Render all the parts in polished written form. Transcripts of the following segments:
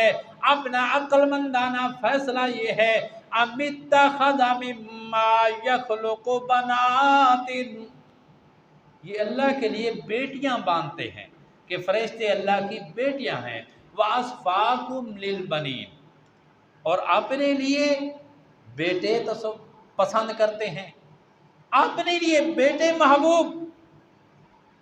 ہے اپنا عقل مندانہ فیصلہ یہ ہے ام اتخذ مما یخلق بنات، یہ اللہ کے لیے بیٹیاں باندھتے ہیں کہ فرشتے اللہ کی بیٹیاں ہیں، وَأَصْفَاكُمْ لِلْبَنِينَ، اور اپنے لیے بیٹے پسند کرتے ہیں، اپنے لیے بیٹے محبوب،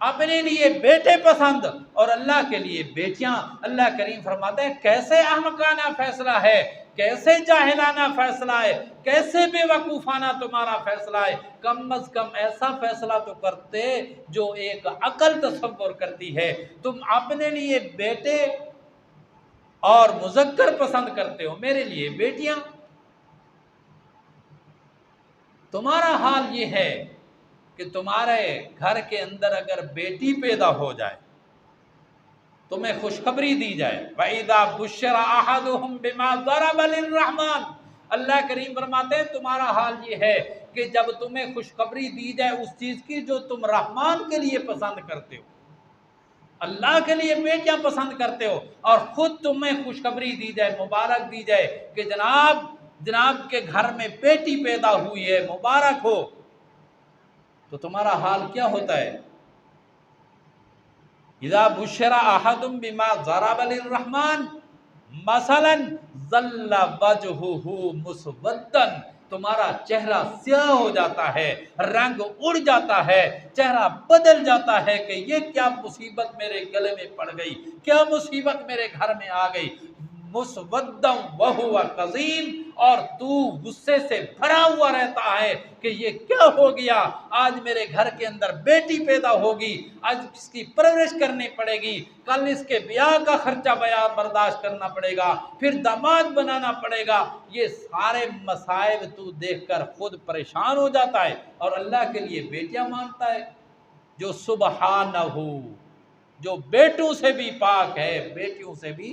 اپنے لیے بیٹے پسند اور اللہ کے لیے بیٹیاں۔ اللہ کریم فرماتے ہیں کیسے احمقانہ فیصلہ ہے، کیسے جاہلانہ فیصلہ ہے، کیسے بے وقوفانہ تمہارا فیصلہ ہے۔ کم از کم ایسا فیصلہ تو کرتے جو ایک عقل تصور کرتی ہے۔ تم اپنے لیے بیٹے اور مذکر پسند کرتے ہو، میرے لیے بیٹیاں۔ تمہارا حال یہ ہے کہ تمہارے گھر کے اندر اگر بیٹی پیدا ہو جائے، تمہیں خوشخبری دی جائے، وَإِذَا بُشِّرَ أَحَدُهُمْ بِمَا ضَرَبَ لِلرَّحْمَنِ، اللہ کریم فرماتے ہیں تمہارا حال یہ ہے کہ جب تمہیں خوشخبری دی جائے اس چیز کی جو تم رحمان کے لیے پسند کرتے ہو، اللہ کے لیے بیٹیاں پسند کرتے ہو، اور خود تمہیں خوشخبری دی جائے، مبارک دی جائے کہ جناب کے گھر میں بیٹی پیدا ہوئی ہے، مبارک ہو، تو تمہارا حال کیا ہوتا ہے؟ اذا بشر احدم بما ضرب للرحمن مثلا ظل وجهه مسودا، تمہارا چہرہ سیاہ ہو جاتا ہے، رنگ اڑ جاتا ہے، چہرہ بدل جاتا ہے کہ یہ کیا مصیبت میرے گلے میں پڑ گئی، کیا مصیبت میرے گھر میں آ گئی، مسودم وہو قظیم، اور تو غصے سے بھرا ہوا رہتا ہے کہ یہ کیا ہو گیا، آج میرے گھر کے اندر بیٹی پیدا ہوگی، آج اس کی پرورش کرنی پڑے گی، کل اس کے بیاہ کا خرچہ برداشت کرنا پڑے گا، پھر داماد بنانا پڑے گا، یہ سارے مصائب تو دیکھ کر خود پریشان ہو جاتا ہے، اور اللہ کے لیے بیٹیاں مانتا ہے جو سبحانہ، جو بیٹوں سے بھی پاک ہے، بیٹیوں سے بھی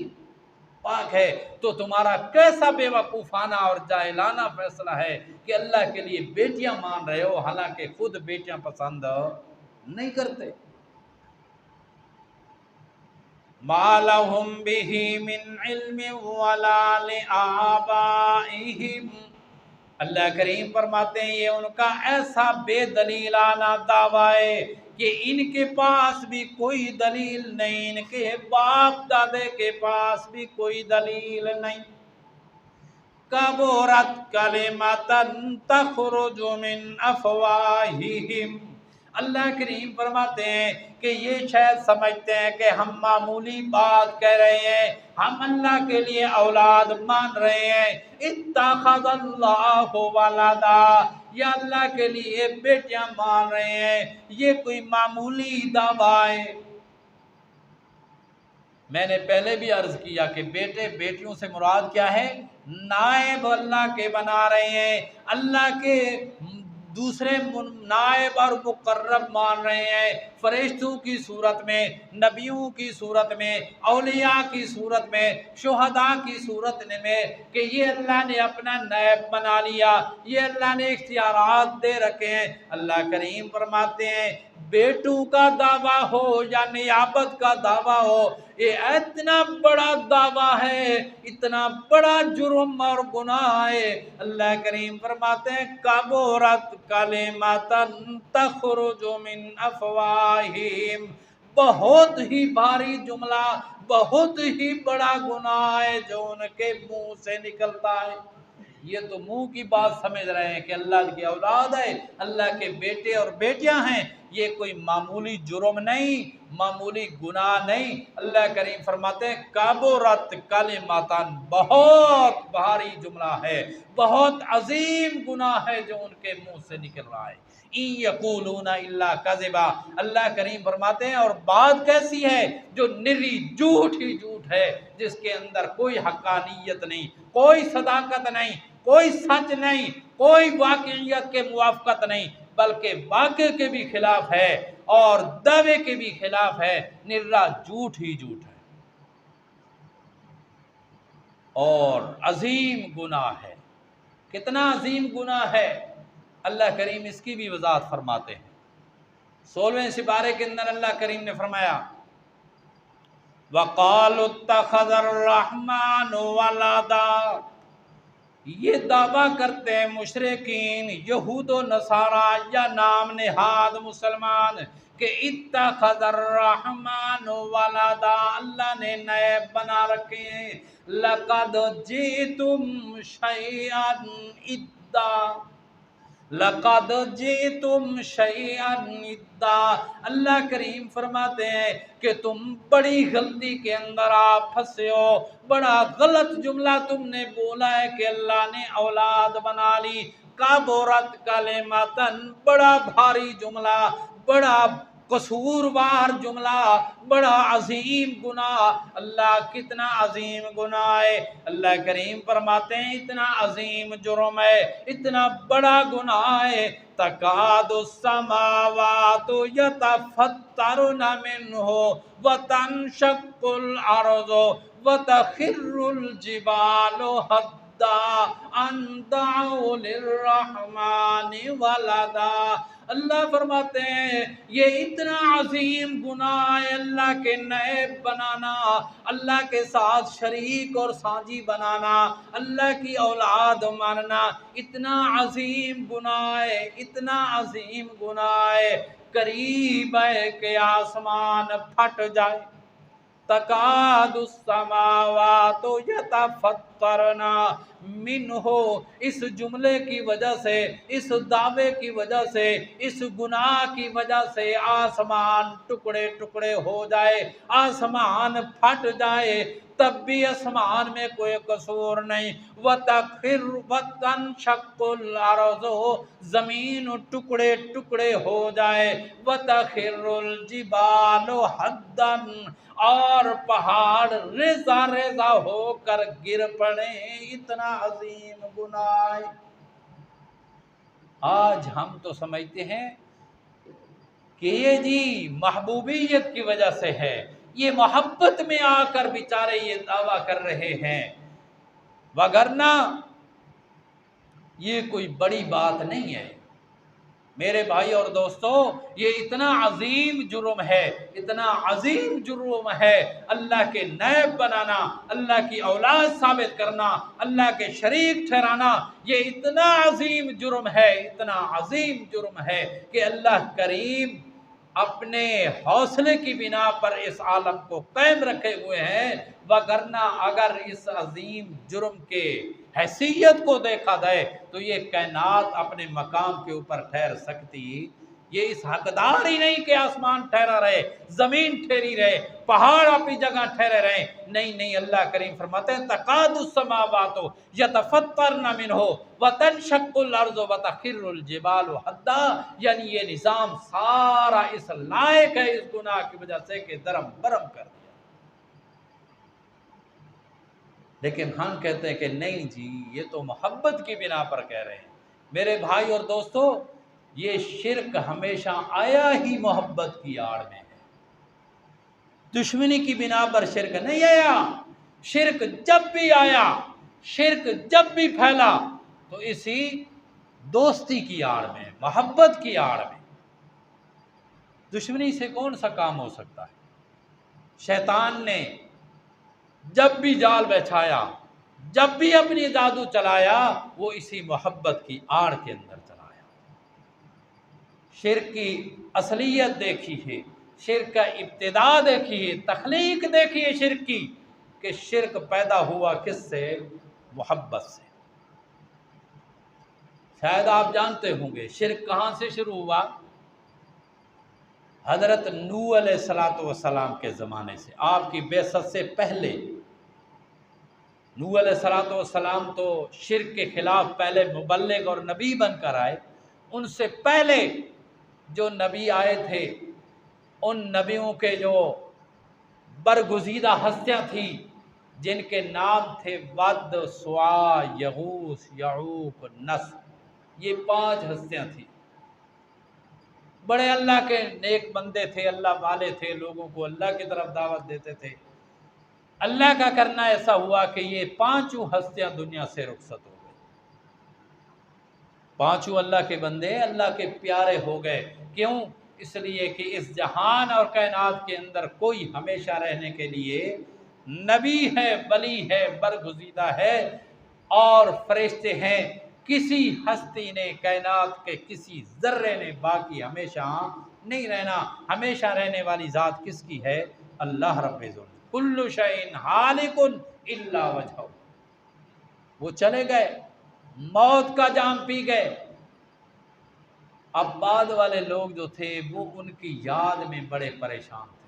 پاک ہے۔ تو تمہارا کیسا بے وقوفانہ اور جاہلانہ فیصلہ ہے کہ اللہ کے لیے بیٹیاں مان رہے ہو، حالانکہ خود بیٹیاں پسند نہیں کرتے۔ مَا لَهُم بِهِ مِنْ عِلْمٍ وَلَا لِآبَائِهِمْ، اللہ کریم فرماتے ہیں یہ ان کا ایسا بے دلیلانہ دعویٰ ہے کہ ان کے پاس بھی کوئی دلیل نہیں، ان کے باپ دادے کے پاس بھی کوئی دلیل نہیں۔ کبرت کلمۃ تخرج من افواہہم، اللہ کریم فرماتے ہیں کہ یہ شاید سمجھتے ہیں کہ ہم معمولی بات کہہ رہے ہیں، ہم اللہ کے لیے اولاد مان رہے ہیں، اتخذ اللہ ولدا، یا اللہ کے لیے بیٹیاں مان رہے ہیں، یہ کوئی معمولی دعویٰ ہے۔ میں نے پہلے بھی عرض کیا کہ بیٹے بیٹیوں سے مراد کیا ہے؟ نائب اللہ کے بنا رہے ہیں، اللہ کے دوسرے نائب اور مقرب مان رہے ہیں، فرشتوں کی صورت میں، نبیوں کی صورت میں، اولیاء کی صورت میں، شہداء کی صورت میں، کہ یہ اللہ نے اپنا نائب بنا لیا، یہ اللہ نے اختیارات دے رکھے ہیں۔ اللہ کریم فرماتے ہیں بیٹوں کا دعویٰ ہو یا نیابت کا دعویٰ ہو، یہ اتنا بڑا دعویٰ ہے، اتنا بڑا جرم اور گناہ ہے۔ اللہ کریم فرماتے ہیں کبرت کلمۃ تخرج من افواہہم، بہت ہی بھاری جملہ، بہت ہی بڑا گناہ ہے جو ان کے منہ سے نکلتا ہے۔ یہ تو منہ کی بات سمجھ رہے ہیں کہ اللہ کی اولاد ہے، اللہ کے بیٹے اور بیٹیاں ہیں، یہ کوئی معمولی جرم نہیں، معمولی گناہ نہیں۔ اللہ کریم فرماتے ہیں کبرت کلمۃ، بہت بھاری جملہ ہے، بہت عظیم گناہ ہے جو ان کے منہ سے نکل رہا ہے۔ ان یقولون الا کذبا، اللہ کریم فرماتے ہیں اور بات کیسی ہے جو نری جھوٹ ہی جھوٹ ہے، جس کے اندر کوئی حقانیت نہیں، کوئی صداقت نہیں، کوئی سچ نہیں، کوئی واقعیت کے موافقت نہیں، بلکہ واقع کے بھی خلاف ہے اور دعوے کے بھی خلاف ہے، نرا جھوٹ ہی جھوٹ ہے اور عظیم گناہ ہے۔ کتنا عظیم گناہ ہے اللہ کریم اس کی بھی وضاحت فرماتے ہیں۔ 16ویں سپارے کے اندر اللہ کریم نے فرمایا वक़ालु इत्तख़ज़र रहमान वलदा, ये दावा करते हैं मुशरिकीन यहूद व नसारा या नाम नेहाद मुसलमान कि इत्तख़ज़र रहमान वलदा, अल्लाह ने नायब बना रखे हैं। लक़द जीतुम शैअन इद्दा, लक़द जीतुम शैअन इद्दा, अल्लाह करीम फरमाते हैं कि तुम बड़ी गलती के अंदर आप फंसे हो, बड़ा गलत जुमला तुमने बोला है कि अल्लाह ने औलाद बना ली। काबुरत कलिमतन, बड़ा भारी जुमला, बड़ा कसूरवार जुमला, बड़ा अजीम गुनाह। अल्लाह कितना अजीम गुनाह है। अल्लाह करीम फरमाते हैं इतना अजीम जुर्म है, इतना बड़ा गुनाह है। तकादु समावातु यतफत्तरुन मिन्हु व तनशक्कुल अर्ज़ु व तखिर्रुल जिबालु हद्दा अन दअउ लिर्रहमानि वलदा। अल्लाह फरमाते हैं ये इतना अजीम गुनाह है, अल्लाह के नायब बनाना, अल्लाह के साथ शरीक और साझी बनाना, अल्लाह की औलाद मानना, इतना अजीम गुनाह है, इतना अजीम गुनाह है। करीब है कि आसमान फट जाए। तकादु समावातु यतफत्तरना मिन्हु, इस जुमले की वजह से, इस दावे की वजह से, इस गुनाह की वजह से आसमान टुकड़े टुकड़े हो जाए, आसमान फट जाए, तब भी आसमान में कोई कसूर नहीं। वतनशक्कुल अर्ज़ु, जमीन टुकड़े टुकड़े हो जाए। वतखिर्रुल जिबालु हद्दन, और पहाड़ रेजा रेजा होकर गिर पड़े, इतना अजीम गुनाह। आज हम तो समझते हैं कि ये जी महबूबियत की वजह से है, ये मोहब्बत में आकर बेचारे ये दावा कर रहे हैं, वगरना ये कोई बड़ी बात नहीं है। मेरे भाई और दोस्तों, ये इतना अजीम जुर्म है, इतना अजीम जुर्म है। अल्लाह के नायब बनाना, अल्लाह की औलाद साबित करना, अल्लाह के शरीक ठहराना, ये इतना अजीम जुर्म है, इतना अजीम जुर्म है कि अल्लाह करीम अपने हौसले की बिना पर इस आलम को कायम रखे हुए हैं। वगरना अगर इस अजीम जुर्म के हैसियत को देखा जाए तो ये कायनात अपने मकाम के ऊपर ठहर सकती, ये इस हकदार ही नहीं कि आसमान ठहरा रहे, जमीन ठहरी रहे, पहाड़ अपनी जगह ठहरे रहे। नहीं नहीं, अल्लाह करीम फरमाते हैं तकादु समावातु यतफत्तरन मिन्हु व तनशक्कुल अर्ज़ु व तखिर्रुल जिबालु हद्दा, यानी ये निज़ाम सारा इस लायक है इस गुनाह की वजह से कि दरम बरम कर दिया। लेकिन हम कहते हैं कि नहीं जी, ये तो मोहब्बत की बिना पर कह रहे हैं। मेरे भाई और दोस्तों, ये शिर्क हमेशा आया ही मोहब्बत की आड़ में है, दुश्मनी की बिना पर शिर्क नहीं आया। शिर्क जब भी आया, शिर्क जब भी फैला तो इसी दोस्ती की आड़ में, मोहब्बत की आड़ में। दुश्मनी से कौन सा काम हो सकता है? शैतान ने जब भी जाल बिछाया, जब भी अपनी जादू चलाया, वो इसी मोहब्बत की आड़ के अंदर चलाया। शिर्क की असलियत देखी है, शिर्क का इब्तिदा देखी है, तख्लीक देखी है शिर्क की, कि शिर्क पैदा हुआ किससे? मोहब्बत से। शायद आप जानते होंगे शिर्क कहाँ से शुरू हुआ? हज़रत नूह अलैहिस्सलातु वस्सलाम के ज़माने से, आपकी बेसत से पहले। नूह अलैहिस्सलातु वस्सलाम तो शिर्क के ख़िलाफ़ पहले मुबल्लिग और नबी बनकर आए। उनसे पहले जो नबी आए थे, उन नबियों के जो बरगुज़ीदा हस्तियाँ थी, जिनके नाम थे वद, सुआ, यगूस, यऊक, नस्र, ये 5 हस्तियाँ थी। बड़े अल्लाह के नेक बंदे थे, अल्लाह वाले थे, लोगों को अल्लाह की तरफ दावत देते थे। अल्लाह का करना ऐसा हुआ कि ये 5 हस्तियां दुनिया से रुखसत हो गई। 5 अल्लाह के बंदे अल्लाह के प्यारे हो गए। क्यों? इसलिए कि इस जहान और कायनात के अंदर कोई हमेशा रहने के लिए नबी है, वली है, बरगुज़ीदा है और फरिश्ते हैं। किसी हस्ती ने, कायनात के किसी ज़र्रे ने बाकी हमेशा नहीं रहना। हमेशा रहने वाली ज़ात किसकी है? अल्लाह रब्बुल। कुल्लु शैइन हालिकुन इल्ला वजहू। वो चले गए, मौत का जाम पी गए। अब बाद वाले लोग जो थे वो उनकी याद में बड़े परेशान थे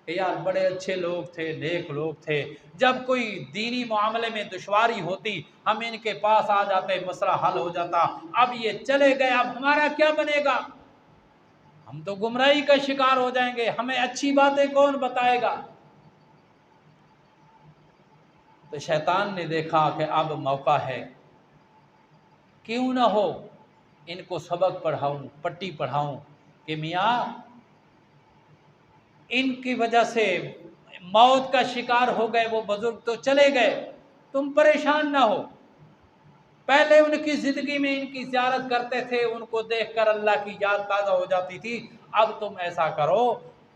कि यार बड़े अच्छे लोग थे, नेक लोग थे, जब कोई दीनी मामले में दुश्वारी होती हम इनके पास आ जाते, मसला हल हो जाता। अब ये चले गए, अब हमारा क्या बनेगा? हम तो गुमराही का शिकार हो जाएंगे, हमें अच्छी बातें कौन बताएगा? तो शैतान ने देखा कि अब मौका है, क्यों ना हो इनको सबक पढ़ाऊं, पट्टी पढ़ाऊं कि मियाँ इनकी वजह से मौत का शिकार हो गए, वो बुजुर्ग तो चले गए, तुम परेशान ना हो। पहले उनकी ज़िंदगी में इनकी ज़ियारत करते थे, उनको देखकर अल्लाह की याद ताज़ा हो जाती थी। अब तुम ऐसा करो,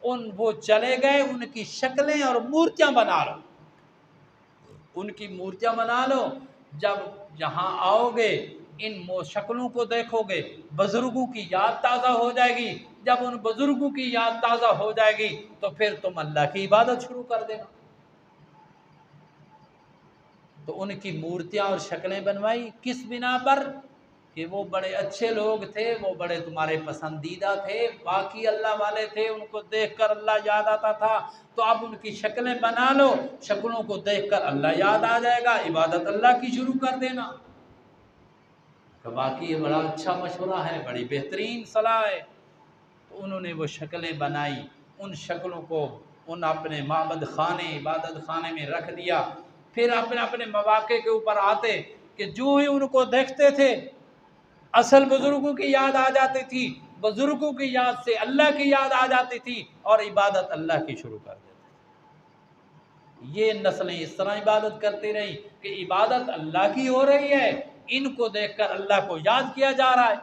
वो चले गए, उनकी शक्लें और मूर्तियाँ बना लो, उनकी मूर्तियाँ बना लो। जब यहाँ आओगे इन शक्लों को देखोगे, बुजुर्गों की याद ताज़ा हो जाएगी। जब उन बुजुर्गों की याद ताज़ा हो जाएगी तो फिर तुम अल्लाह की इबादत शुरू कर देना। तो उनकी मूर्तियाँ और शक्लें बनवाई, किस बिना पर? कि वो बड़े अच्छे लोग थे, वो बड़े तुम्हारे पसंदीदा थे, बाकी अल्लाह वाले थे, उनको देखकर अल्लाह याद आता था। तो अब उनकी शक्लें बना लो, शक्लों को देखकर अल्लाह याद आ जाएगा, इबादत अल्लाह की शुरू कर देना। तो बाकी ये बड़ा अच्छा मशवरा है, बड़ी बेहतरीन सलाह है। तो उन्होंने वो शक्लें बनाई, उन शक्लों को उन अपने माबद खाने, इबादत खाने में रख दिया। फिर अपने अपने मौके के ऊपर आते कि जो ही उनको देखते थे असल बुजुर्गों की याद आ जाती थी, बुजुर्गों की याद से अल्लाह की याद आ जाती थी और इबादत अल्लाह की शुरू कर देते थे। ये नस्लें इस तरह इबादत करती रही कि इबादत अल्लाह की हो रही है, इनको देखकर अल्लाह को याद किया जा रहा है।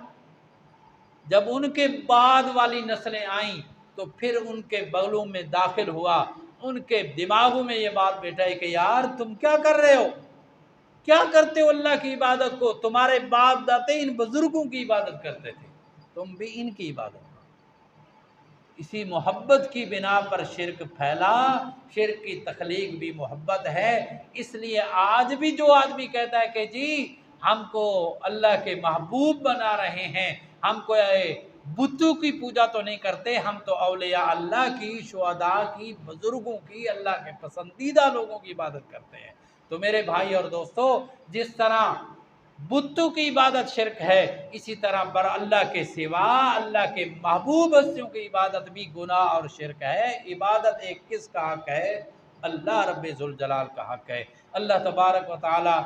जब उनके बाद वाली नस्लें आईं तो फिर उनके बगलों में दाखिल हुआ, उनके दिमागों में ये बात बैठाई कि यार तुम क्या कर रहे हो, क्या करते हो अल्लाह की इबादत को? तुम्हारे बाप दाते इन बुजुर्गों की इबादत करते थे, तुम भी इनकी इबादत करो। इसी मोहब्बत की बिना पर शिरक फैला। शिरक की तख्लीक भी मोहब्बत है। इसलिए आज भी जो आदमी कहता है कि जी हमको अल्लाह के महबूब बना रहे हैं, हमको बुतों की पूजा तो नहीं करते, हम तो औलिया अल्लाह की, शुहदा की, बुजुर्गों की, अल्लाह के पसंदीदा लोगों की इबादत करते हैं। तो मेरे भाई और दोस्तों, जिस तरह बुतों की इबादत शिरक है, इसी तरह बर अल्लाह के सिवा अल्लाह के महबूब हस्तियों की इबादत भी गुनाह और शिरक है। इबादत एक किसका हक है? अल्लाह रब्बुल जलाल का हक है। अल्लाह तबारक व तआला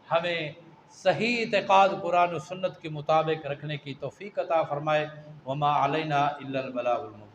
हमें सही इत्क़ाद कुरान और सुन्नत के मुताबिक रखने की तौफ़ीक़ अता फ़रमाए। वमा अलैना इल्लल बलागुल मुबीन।